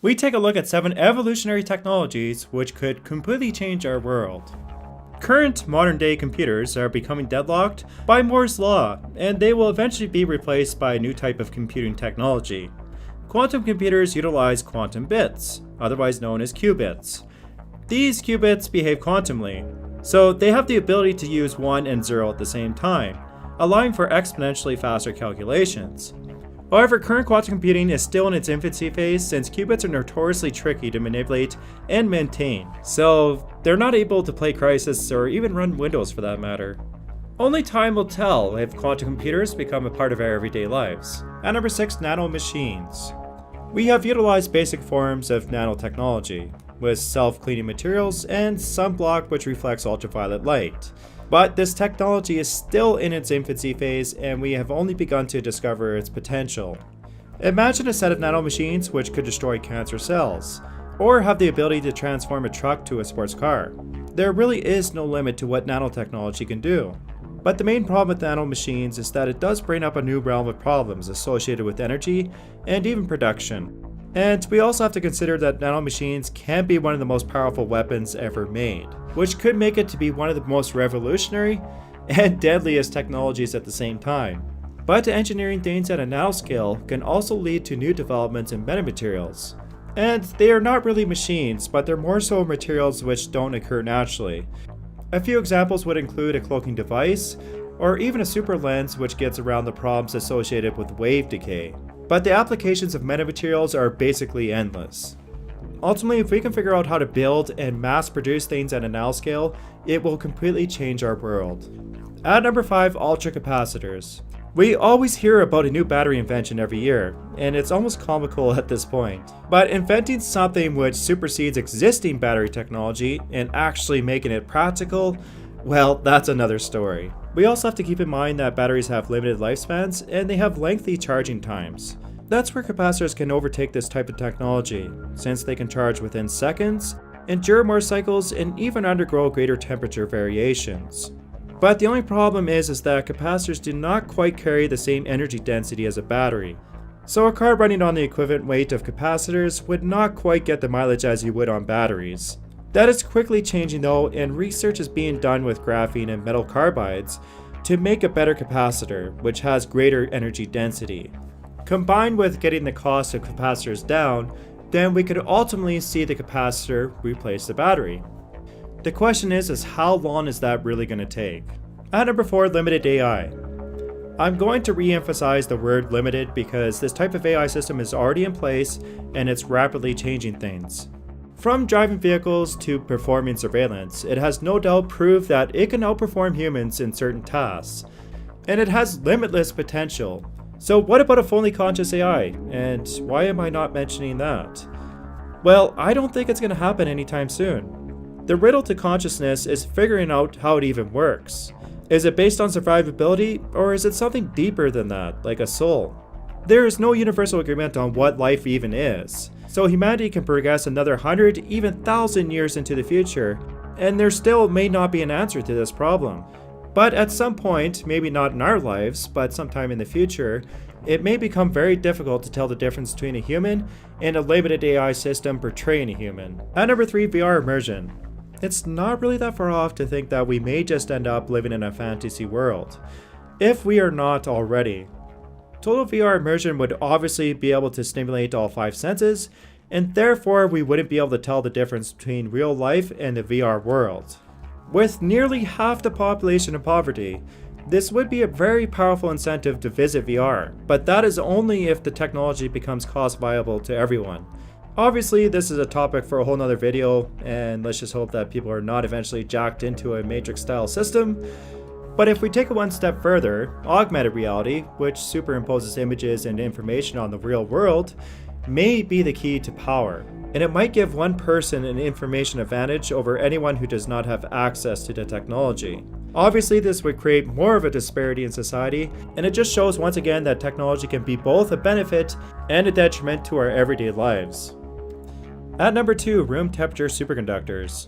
we take a look at 7 evolutionary technologies which could completely change our world. Current modern-day computers are becoming deadlocked by Moore's law, and they will eventually be replaced by a new type of computing technology. Quantum computers utilize quantum bits, otherwise known as qubits. These qubits behave quantumly, so they have the ability to use 1 and 0 at the same time, allowing for exponentially faster calculations. However, current quantum computing is still in its infancy phase since qubits are notoriously tricky to manipulate and maintain, so they're not able to play Crysis or even run Windows for that matter. Only time will tell if quantum computers become a part of our everyday lives. At number 6, nanomachines. We have utilized basic forms of nanotechnology, with self-cleaning materials and sunblock which reflects ultraviolet light. But this technology is still in its infancy phase and we have only begun to discover its potential. Imagine a set of nanomachines which could destroy cancer cells, or have the ability to transform a truck to a sports car. There really is no limit to what nanotechnology can do. But the main problem with nanomachines is that it does bring up a new realm of problems associated with energy and even production. And we also have to consider that nanomachines can be one of the most powerful weapons ever made, which could make it to be one of the most revolutionary and deadliest technologies at the same time. But engineering things at a nanoscale can also lead to new developments in metamaterials. And they are not really machines, but they're more so materials which don't occur naturally. A few examples would include a cloaking device, or even a super lens which gets around the problems associated with wave decay. But the applications of metamaterials are basically endless. Ultimately, if we can figure out how to build and mass produce things at a nanoscale, it will completely change our world. At number 5, ultracapacitors. We always hear about a new battery invention every year, and it's almost comical at this point. But inventing something which supersedes existing battery technology and actually making it practical, well, that's another story. We also have to keep in mind that batteries have limited lifespans and they have lengthy charging times. That's where capacitors can overtake this type of technology, since they can charge within seconds, endure more cycles, and even undergo greater temperature variations. But the only problem is that capacitors do not quite carry the same energy density as a battery. So a car running on the equivalent weight of capacitors would not quite get the mileage as you would on batteries. That is quickly changing though, and research is being done with graphene and metal carbides to make a better capacitor, which has greater energy density. Combined with getting the cost of capacitors down, then we could ultimately see the capacitor replace the battery. The question is how long is that really going to take? At number 4, limited AI. I'm going to re-emphasize the word limited because this type of AI system is already in place and it's rapidly changing things. From driving vehicles to performing surveillance, it has no doubt proved that it can outperform humans in certain tasks. And it has limitless potential. So what about a fully conscious AI? And why am I not mentioning that? Well, I don't think it's going to happen anytime soon. The riddle to consciousness is figuring out how it even works. Is it based on survivability, or is it something deeper than that, like a soul? There is no universal agreement on what life even is. So humanity can progress another 100, even 1,000 years into the future, and there still may not be an answer to this problem. But at some point, maybe not in our lives, but sometime in the future, it may become very difficult to tell the difference between a human and a limited AI system portraying a human. At number 3, VR immersion. It's not really that far off to think that we may just end up living in a fantasy world, if we are not already. Total VR immersion would obviously be able to stimulate all 5 senses, and therefore we wouldn't be able to tell the difference between real life and the VR world. With nearly half the population in poverty, this would be a very powerful incentive to visit VR, but that is only if the technology becomes cost viable to everyone. Obviously, this is a topic for a whole nother video, and let's just hope that people are not eventually jacked into a Matrix-style system. But if we take it one step further, augmented reality, which superimposes images and information on the real world, may be the key to power. And it might give one person an information advantage over anyone who does not have access to the technology. Obviously, this would create more of a disparity in society, and it just shows once again that technology can be both a benefit and a detriment to our everyday lives. At number 2, room temperature superconductors.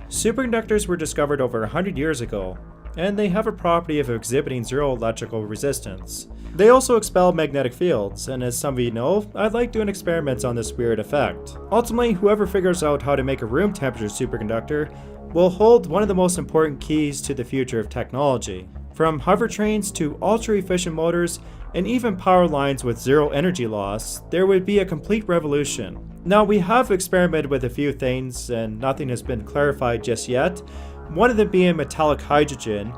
Superconductors were discovered over 100 years ago, and they have a property of exhibiting zero electrical resistance. They also expel magnetic fields, and as some of you know, I like doing experiments on this weird effect. Ultimately, whoever figures out how to make a room temperature superconductor will hold one of the most important keys to the future of technology. From hover trains to ultra-efficient motors, and even power lines with zero energy loss, there would be a complete revolution. Now, we have experimented with a few things, and nothing has been clarified just yet, one of them being metallic hydrogen,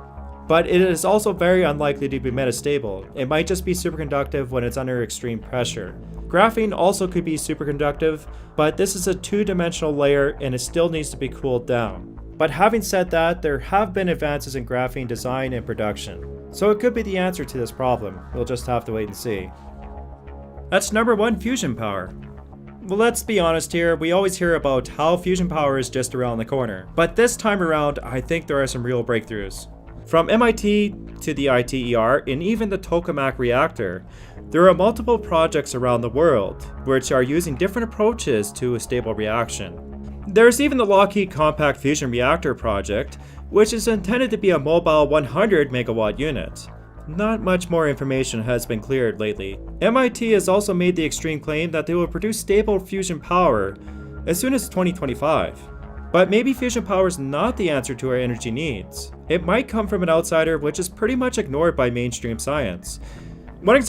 but it is also very unlikely to be metastable. It might just be superconductive when it's under extreme pressure. Graphene also could be superconductive, but this is a two-dimensional layer and it still needs to be cooled down. But having said that, there have been advances in graphene design and production, so it could be the answer to this problem. We'll just have to wait and see. That's number 1, fusion power. Well, let's be honest here, we always hear about how fusion power is just around the corner, but this time around, I think there are some real breakthroughs. From MIT to the ITER and even the tokamak reactor, there are multiple projects around the world which are using different approaches to a stable reaction. There's even the Lockheed Compact Fusion Reactor project, which is intended to be a mobile 100 megawatt unit. Not much more information has been cleared lately. MIT has also made the extreme claim that they will produce stable fusion power as soon as 2025. But maybe fusion power is not the answer to our energy needs. It might come from an outsider, which is pretty much ignored by mainstream science. One example